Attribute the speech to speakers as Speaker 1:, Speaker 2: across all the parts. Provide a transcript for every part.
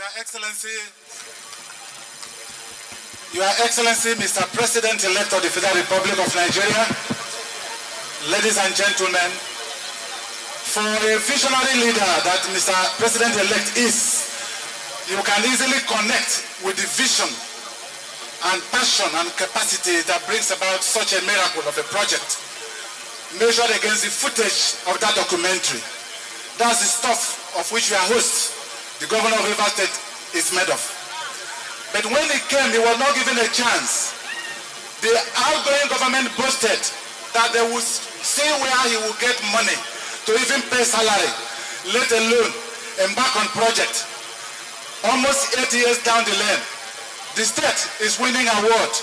Speaker 1: Your Excellency, Mr. President-elect of the Federal Republic of Nigeria, ladies and gentlemen, for a visionary leader that Mr. President-elect is, you can easily connect with the vision and passion and capacity that brings about such a miracle of a project, measured against the footage of that documentary. That's the stuff of which we are hosts. The governor of Rivers State is made of. But when he came, he was not given a chance. The outgoing government boasted that they would see where he would get money to even pay salary, let alone embark on project. Almost 8 years down the lane, the state is winning award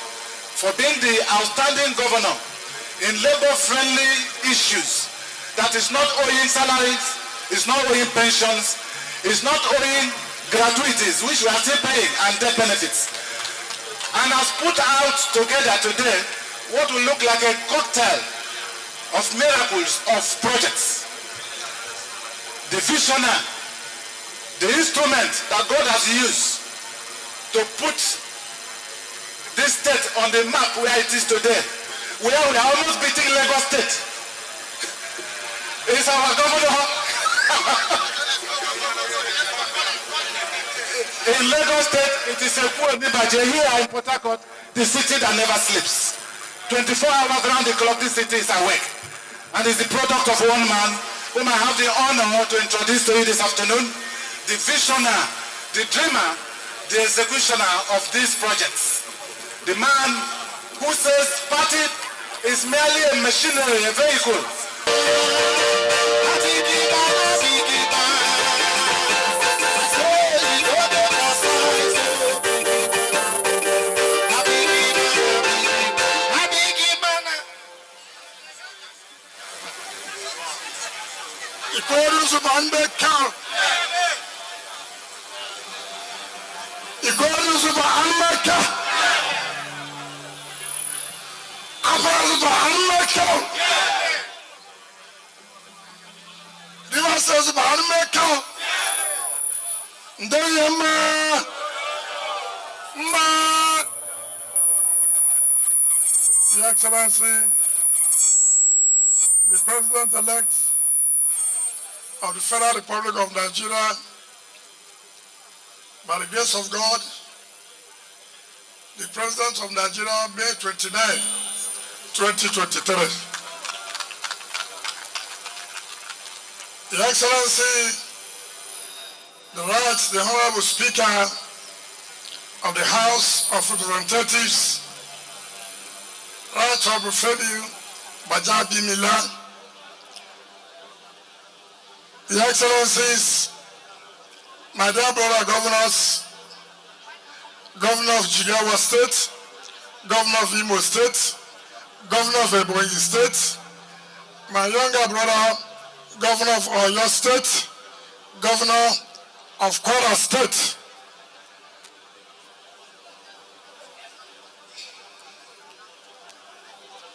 Speaker 1: for being the outstanding governor in labor-friendly issues that is not owing salaries, is not owing pensions, is not owing gratuities, which we are still paying, and death benefits. And has put out together today what will look like a cocktail of miracles of projects. The visionary, the instrument that God has used to put this state on the map where it is today, where we are almost beating Lagos State, is our governor. In Lagos State, it is a poor Nibaje. Here in Port Harcourt, the city that never sleeps. 24 hours around the clock, this city is awake. And is the product of one man whom I have the honor to introduce to you this afternoon. The visionary, the dreamer, the executioner of these projects. The man who says party is merely a machinery, a vehicle.
Speaker 2: Your Excellency, the President-elect of the Federal Republic of Nigeria, by the grace of God, the President of Nigeria, May 29, 2023. Your Excellency, the Honorable Speaker of the House of Representatives, Right Honorable Femi Bajabi Mila, Your Excellencies, my dear brother governors, Governor of Jigawa State, Governor of Imo State, Governor of Ebonyi State, my younger brother, Governor of Oyo State, Governor of Kwara State.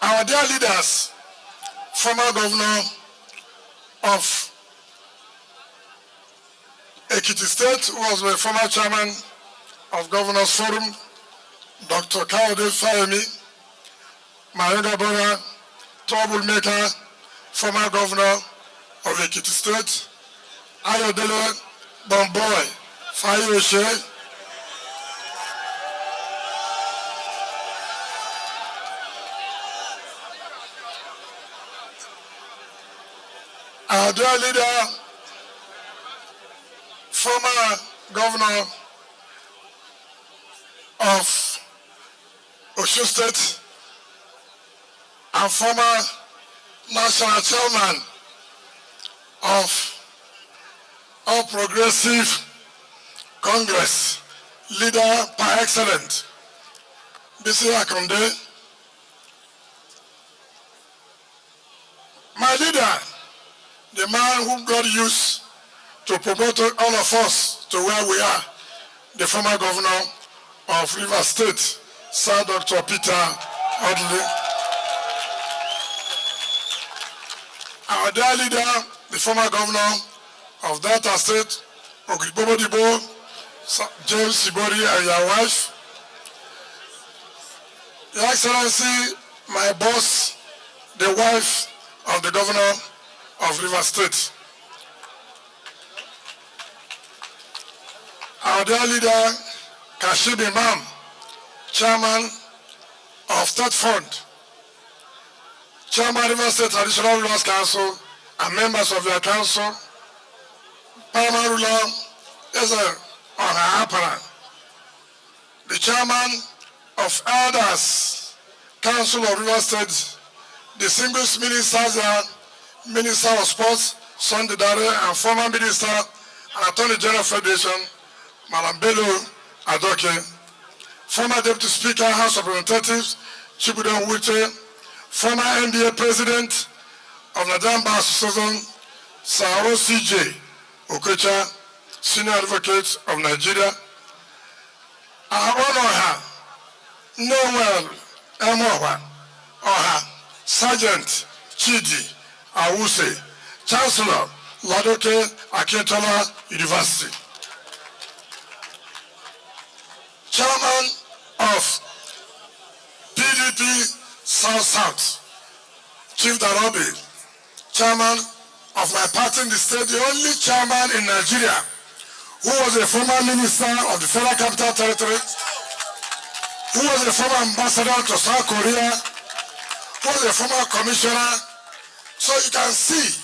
Speaker 2: Our dear leaders, former Governor of Ekiti State, who was the former Chairman of Governors Forum, Dr. Kayode Fayemi, my younger brother, troublemaker, former Governor of Ekiti State, Ayodele Bomboy Fayoshe, our dear leader, former Governor of Osun State and former National Chairman of All Progressive Congress, leader par excellence, Bisi Akonde. My leader, the man whom God used to promote all of us to where we are, the former governor of Rivers State, Sir Dr. Peter Odley. Our dear leader, the former governor of Delta State, Ogibobodibo, James Sibori and your wife. Your Excellency, my boss, the wife of the governor of Rivers State. Our dear leader, Kashib Imam, chairman of State Fund, chairman of Rivers State Traditional Rulers Council, and members of your council, paramount ruler, the chairman of Elders Council of Rivers State, distinguished ministers, Minister of Sports, Sunday Dare, and former Minister and Attorney General Federation, Madam Bello Adoke, former Deputy Speaker, House of Representatives, Chibudon Wike, former NBA President of Nigerian Bar Association, Sir O.C.J. Okocha, Senior Advocate of Nigeria. I honor her, Noel Emowa, Oha, Sergeant Chidi Awuse, Chancellor Ladoke Akintola University, Chairman of PDP South, Chief Darobi, Chairman of my party in the state, the only chairman in Nigeria who was a former minister of the Federal Capital Territory, who was a former ambassador to South Korea, who was a former commissioner. So you can see,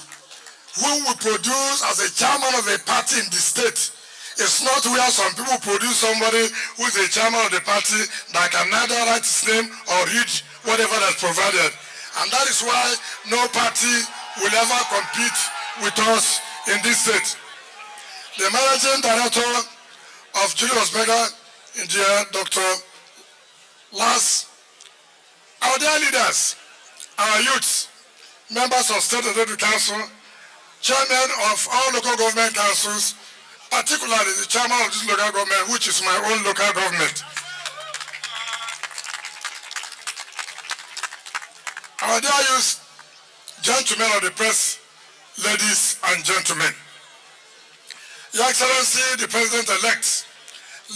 Speaker 2: when we produce as a chairman of a party in the state, it's not where some people produce somebody who is a chairman of the party that can neither write his name or read whatever that's provided. And that is why no party will ever compete with us in this state. The managing director of Julius Berger, Engineer Dr. Lars, our dear leaders, our youths, members of State Executive Council, chairman of all local government councils, particularly the chairman of this local government, which is my own local government. Our dear youth, gentlemen of the press, ladies and gentlemen, Your Excellency, the President-elect,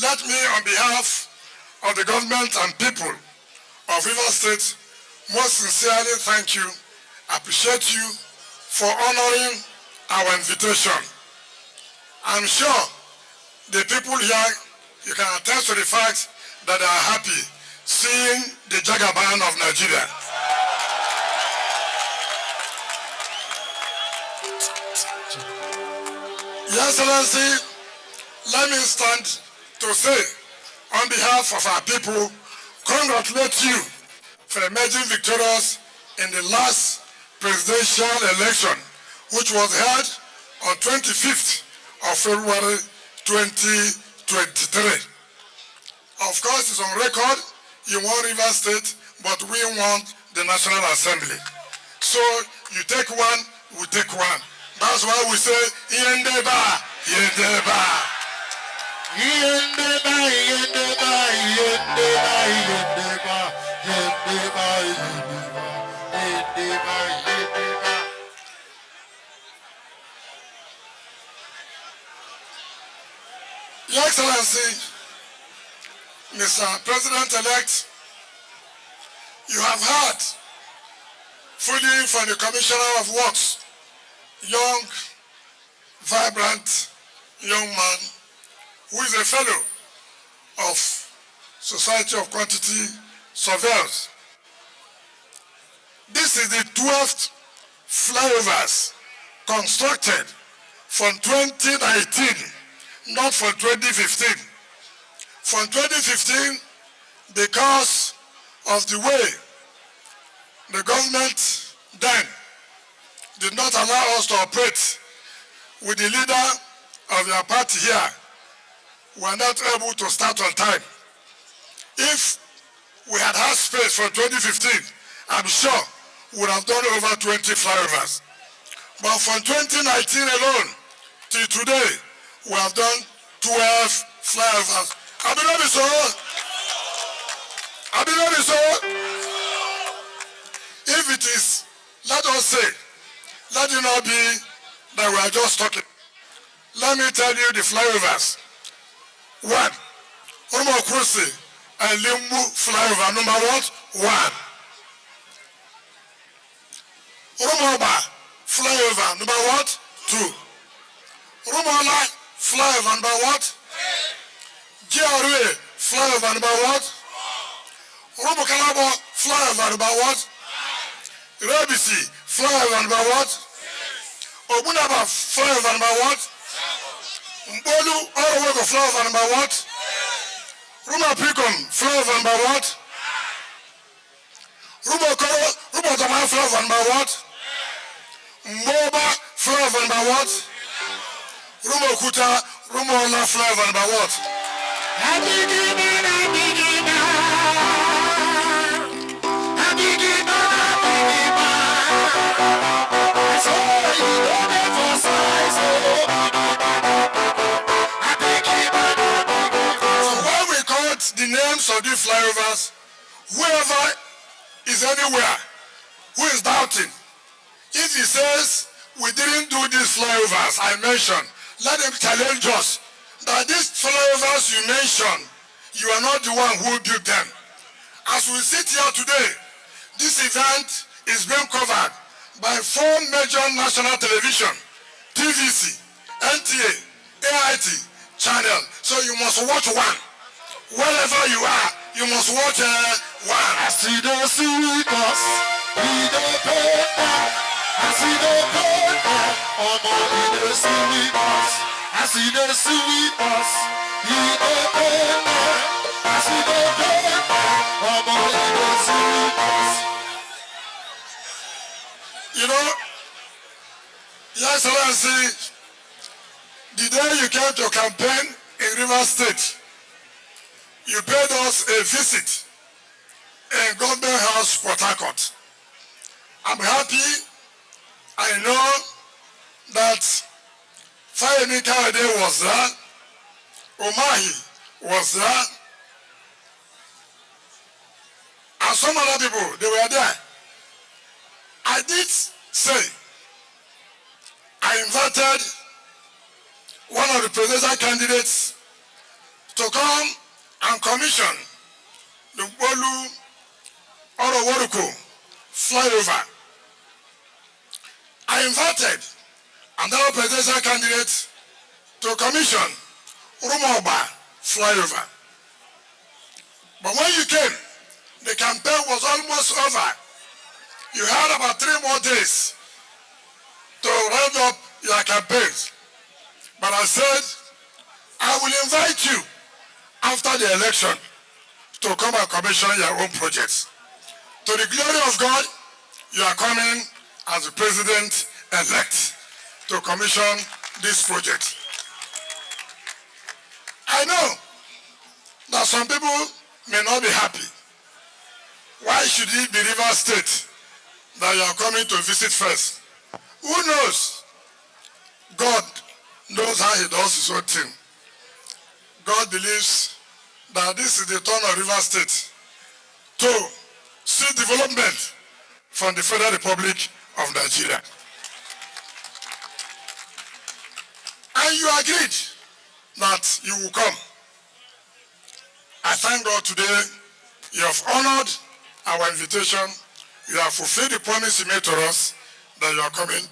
Speaker 2: let me, on behalf of the government and people of Rivers State, most sincerely thank you, appreciate you for honoring our invitation. I'm sure the people here, you can attest to the fact that they are happy seeing the Jagaban of Nigeria. Your Excellency, let me stand to say, on behalf of our people, congratulate you for emerging victorious in the last presidential election, which was held on 25th of February 2023. Of course, it's on record, you won Rivers State, but we want the National Assembly. So you take one, we take one. That's why we say, Yendeba, Yendeba. Yendeba, Yendeba, Yendeba, Yendeba, Yendeba, Yendeba, Yendeba. Your Excellency, Mr. President-elect, you have heard fully from the Commissioner of Works, young, vibrant young man who is a fellow of Society of Quantity Surveyors. This is the 12th flyovers constructed from 2019, not from 2015. From 2015, because of the way the government then did not allow us to operate with the leader of your party here, we are not able to start on time. If we had had space from 2015, I'm sure we would have done over 20 flyovers. But from 2019 alone till today, we have done 12 flyovers. I believe it so. I believe it so. If it is, let us say, let it not be that we are just talking. Let me tell you the flyovers. 1. Urumo Kursi and Limbu flyover, number what? 1. Urumoba flyover, number what? 2. Urumola flyover, number what? GRA flyover, number what? Urumo Kalabo flyover, number what? Rebisi flyover, number what? Obunaba flyover, number what? Mbolu Orowego flyover, number what? Ruma Picom flyover, number what? Rumo Koro, Rumo Tama flyover, number what? Moba flyover, number what? Rumo Kuta, Rumo Ola flyover, number what? The names of these flyovers, whoever is anywhere who is doubting, if he says we didn't do these flyovers I mentioned, let him challenge us that these flyovers you mentioned, you are not the one who built them. As we sit here today, this event is being covered by 4 major national television, TVC, NTA, AIT channel, so you must watch one. Wherever you are, you must watch one.
Speaker 3: I see the sweetness, we don't pay back. I see the pain, in the sweetness. I see the sweetness, we don't pay back. I see the pain, in the sweetness.
Speaker 2: You know, Your Excellency, the day you came to campaign in Rivers State, you paid us a visit in Government House, Port Harcourt. I'm happy. I know that Fayemi Kayode was there, Umahi was there, and some other people, they were there. I did say, I invited one of the presidential candidates to come and commission the Bolu Oroworuko flyover. I invited another presidential candidate to commission Urumoba flyover. But when you came, the campaign was almost over. You had about 3 more days to round up your campaigns. But I said, I will invite you after the election to come and commission your own projects. To the glory of God, you are coming as the president-elect to commission this project. I know that some people may not be happy. Why should it be Rivers State that you are coming to visit first? Who knows? God knows how he does his own thing. God believes that this is the turn of Rivers State to see development from the Federal Republic of Nigeria. And you agreed that you will come. I thank God today you have honored our invitation. You have fulfilled the promise you made to us that you are coming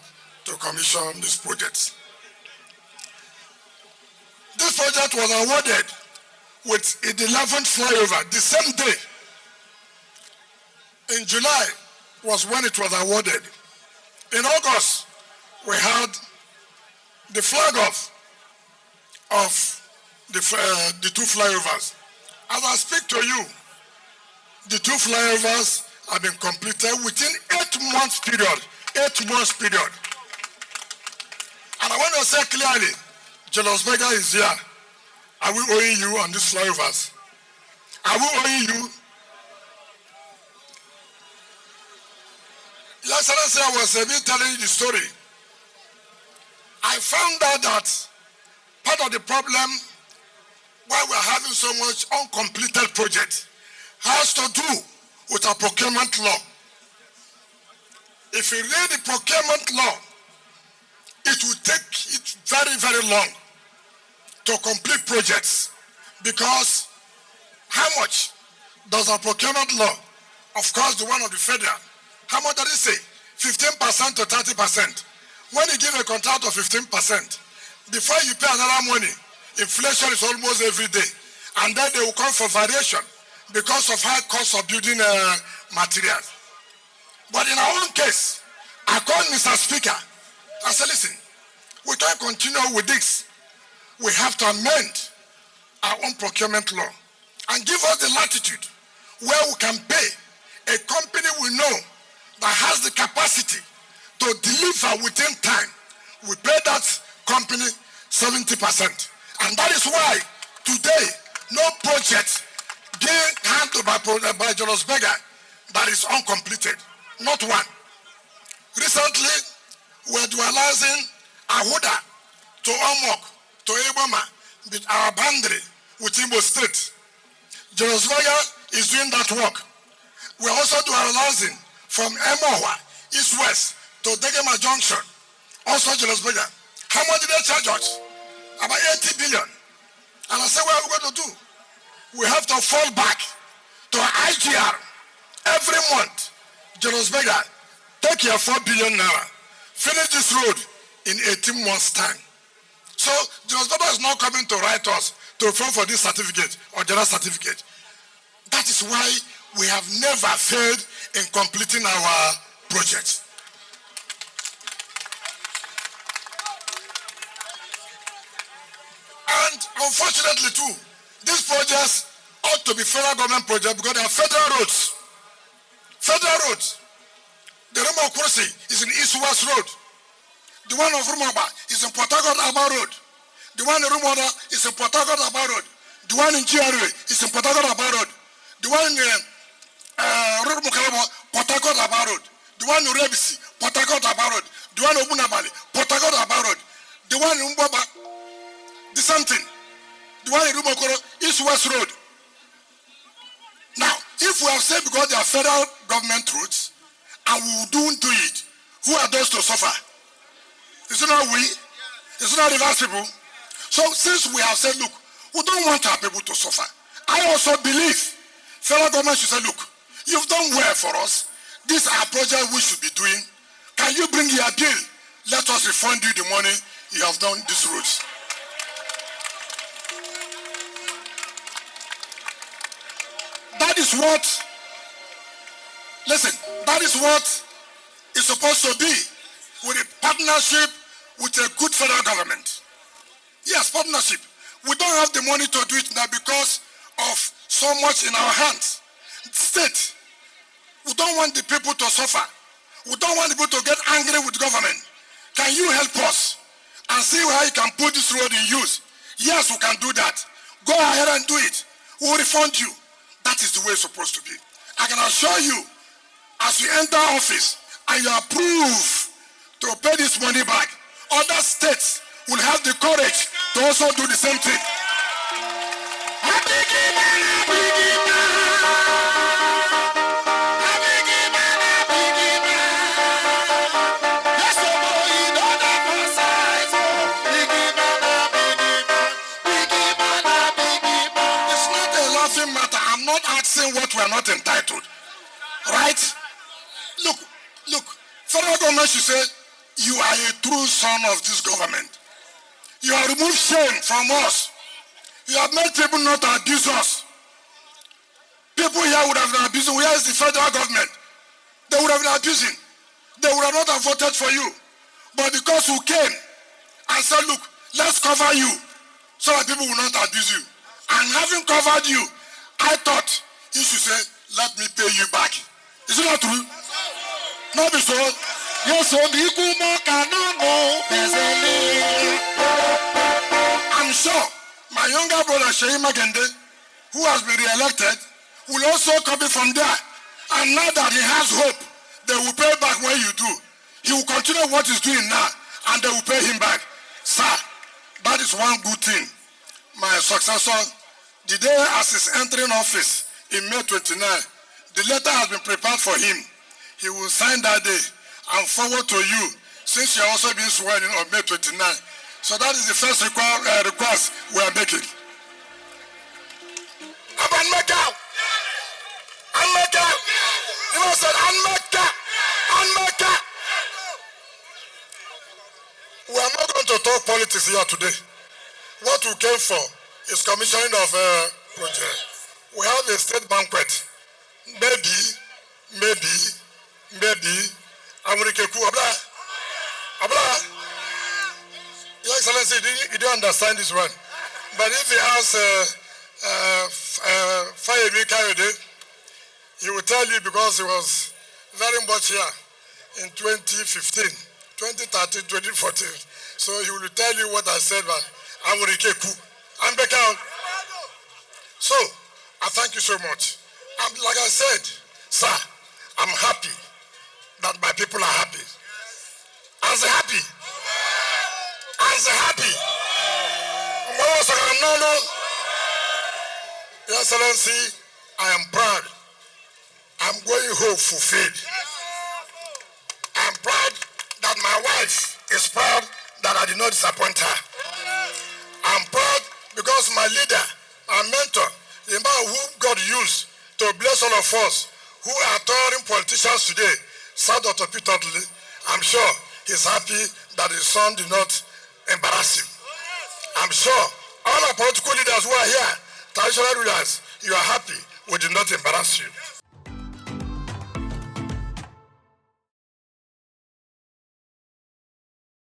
Speaker 2: to commission this project. This project was awarded with the 11th flyover the same day. In July was when it was awarded. In August, we had the flag off of the 2 flyovers. As I speak to you, the 2 flyovers have been completed within 8 months period. 8 months period. And I want to say clearly, Julius Berger is here. Are we owing you on these flyovers? Are we owing you? Your Excellency, I was telling you the story. I found out that part of the problem why we're having so much uncompleted project has to do with our procurement law. If you read the procurement law, it will take it very, very long to complete projects. Because how much does our procurement law, of course the one of the federal, how much does it say? 15% to 30%. When you give a contract of 15%, before you pay another money, inflation is almost every day. And then they will come for variation because of high cost of building materials. But in our own case, I called Mr. Speaker. I said, listen, we can't continue with this. We have to amend our own procurement law and give us the latitude where we can pay a company we know that has the capacity to deliver within time. We pay that company 70%. And that is why today, no project being handled by Julius Berger that is uncompleted. Not one. Recently, we're dualizing Ahuda to Omok, to Eboma, with our boundary with Imo State. Julius Berger is doing that work. We're also dualizing from Emohua, east-west, to Degema Junction. Also Julius Berger. How much did they charge us? About 80 billion. And I said, what are we going to do? We have to fall back to IGR every month. Julius Berger, take your 4 billion naira. Finish this road in 18 months' time. So Julius Berger is not coming to write us to fall for this certificate or general certificate. That is why we have never failed in completing our projects. And unfortunately too, these projects ought to be federal government projects because they are federal roads. Federal roads. The Rumo Kursi is in East-West Road. The one of Rumaba is in Port Harcourt Aba Road. The one in Rumoda is in Port Harcourt Aba Road. The one in GRA is in Port Harcourt Aba Road. The one in Rumukalabo, Port Harcourt Aba Road. The one in Rebisi, Port Harcourt Aba Road. The one in Obunabali, Port Harcourt Aba Road. The one in Umbaba, the same thing. The one in Rumokoro, East-West Road. Now, if we have said because they are federal government roads and we don't do it, who are those to suffer? Is it not we? Is it not the vast people? So since we have said, look, we don't want our people to suffer. I also believe federal government should say, look, you've done well for us. These are projects we should be doing. Can you bring your bill? Let us refund you the money you have done these roads. That is what, listen, that is what is supposed to be with a partnership with a good federal government. Yes, partnership. We don't have the money to do it now because of so much in our hands. State, we don't want the people to suffer. We don't want the people to get angry with government. Can you help us and see how you can put this road in use? Yes, we can do that. Go ahead and do it. We'll refund you. That is the way it's supposed to be. I can assure you, as you enter office and you approve to pay this money back, other states will have the courage to also do the same thing. What we are not entitled, right? Look, federal government should say, you are a true son of this government. You have removed shame from us. You have made people not abuse us. People here would have been abusing. Where is the federal government? They would have been abusing. They would have not voted for you. But because you came and said, look, let's cover you so that people will not abuse you. And having covered you, I thought you should say, let me pay you back. Is it not true? Not be so. Yes, so I'm sure my younger brother Sheyi Magende, who has been re-elected, will also copy from there. And now that he has hope, they will pay back what you do. He will continue what he's doing now, and they will pay him back. Sir, that is one good thing. My successor, the day as he's entering office, in May 29, the letter has been prepared for him. He will sign that day and forward to you, since you are also being sworn in on May 29. So that is the first request we are making. said, Anmeka. We are not going to talk politics here today. What we came for is commissioning of a project. We have a state banquet. Maybe, Amunikeku, Abla. Your Excellency, you don't understand this one. But if he has Fire Carried, he will tell you because he was very much here in 2015, 2013, 2014. So he will tell you what I said about Amunikeku. I'm back out. So, I thank you so much. Like I said, sir, I'm happy that my people are happy. As happy. Your Excellency, I am proud. I'm going home fulfilled. I'm proud that my wife is proud that I did not disappoint her. I'm proud because my leader, my mentor, the man whom God used to bless all of us who are touring politicians today, Sir Dr. Peter, I'm sure he's happy that his son did not embarrass him. I'm sure all our political leaders who are here, traditional rulers, you are happy we did not embarrass you.